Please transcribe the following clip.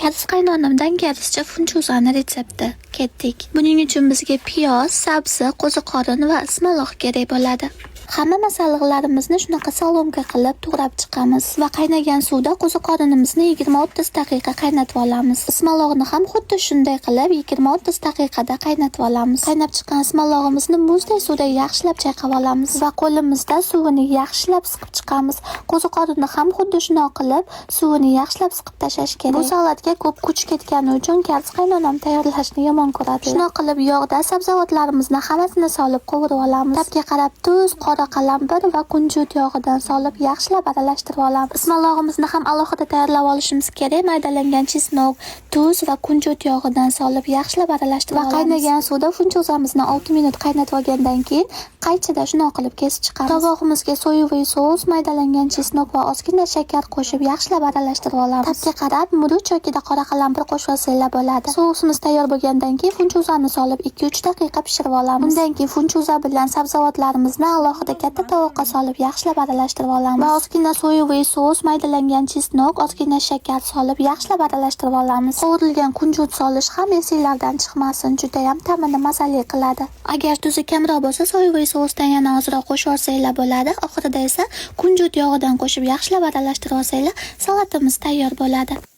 Karis qaynonamdan karischa funchuzani retsepti. Ketdik. Buning uchun bizga piyoz, sabzi, qo'ziqorin va ismaloq kerak bo'ladi. Hamma masalliqlarimizni shunaqa salomga qilib to'g'rab chiqamiz va qaynagan suvda qo'ziqorinimizni 20-30 daqiqa qaynatib olamiz. Ismaloqni ham xuddi shunday qilib 20-30 daqiqada qaynatib olamiz. Qaynab chiqqan ismalog'imizni muzdek suvda yaxshilab chayqab olamiz va qo'limizda suvini yaxshilab siqib chiqamiz. Qo'ziqorinni ham xuddi shunday qilib suvini yaxshilab siqib tashlash kerak. Bu salatga ko'p kuch ketgani uchun karis qaynonam tayyorlashni yomon ko'radi. Shunday qilib yog'da sabzavotlarimizni hammasini solib qovurib olamiz. Tabga qarab tuz, qora qalampir va kunjut yog'idan solib yaxshilab aralashtirib olamiz. Ismalog'imizni ham alohida tayyorlab olishimiz kerak. Maydalangan chesnok, tuz va kunjut yog'idan solib yaxshilab aralashtirib olamiz. Va qaynagan suvda funchuzamizni 6 minut qaynatib olgandan keyin qaychida shunday qilib kesib chiqamiz. Tovog'imizga soyavli sos, maydalangan chesnok va ozgina shakar qo'shib yaxshilab aralashtirib olamiz. Tabga qarab murch yoki qora qalampir qo'shib olsanglar bo'ladi. Sosimiz tayyor bo'lgandan keyin funchuzani solib 2-3 daqiqa pishirib olamiz. Undan keyin funchuza bilan sabzavotlarimizni alohida katta tovoqqa solib yaxshilab aralashtirib olamiz. Va ozgina soyavli sos, maydalangan chesnok, ozgina shakar solib yaxshilab aralashtirib olamiz. Qovurilgan kunjut solish ham esinglardan chiqmasin, juda ham ta'mini mazali qiladi. Agar tuzi kamroq bo'lsa, soyavli sosdan yana ozroq qo'shib olsanglar bo'ladi. Oxirida esa kunjut yog'idan qo'shib yaxshilab aralashtirib olsanglar, salatimiz tayyor bo'ladi.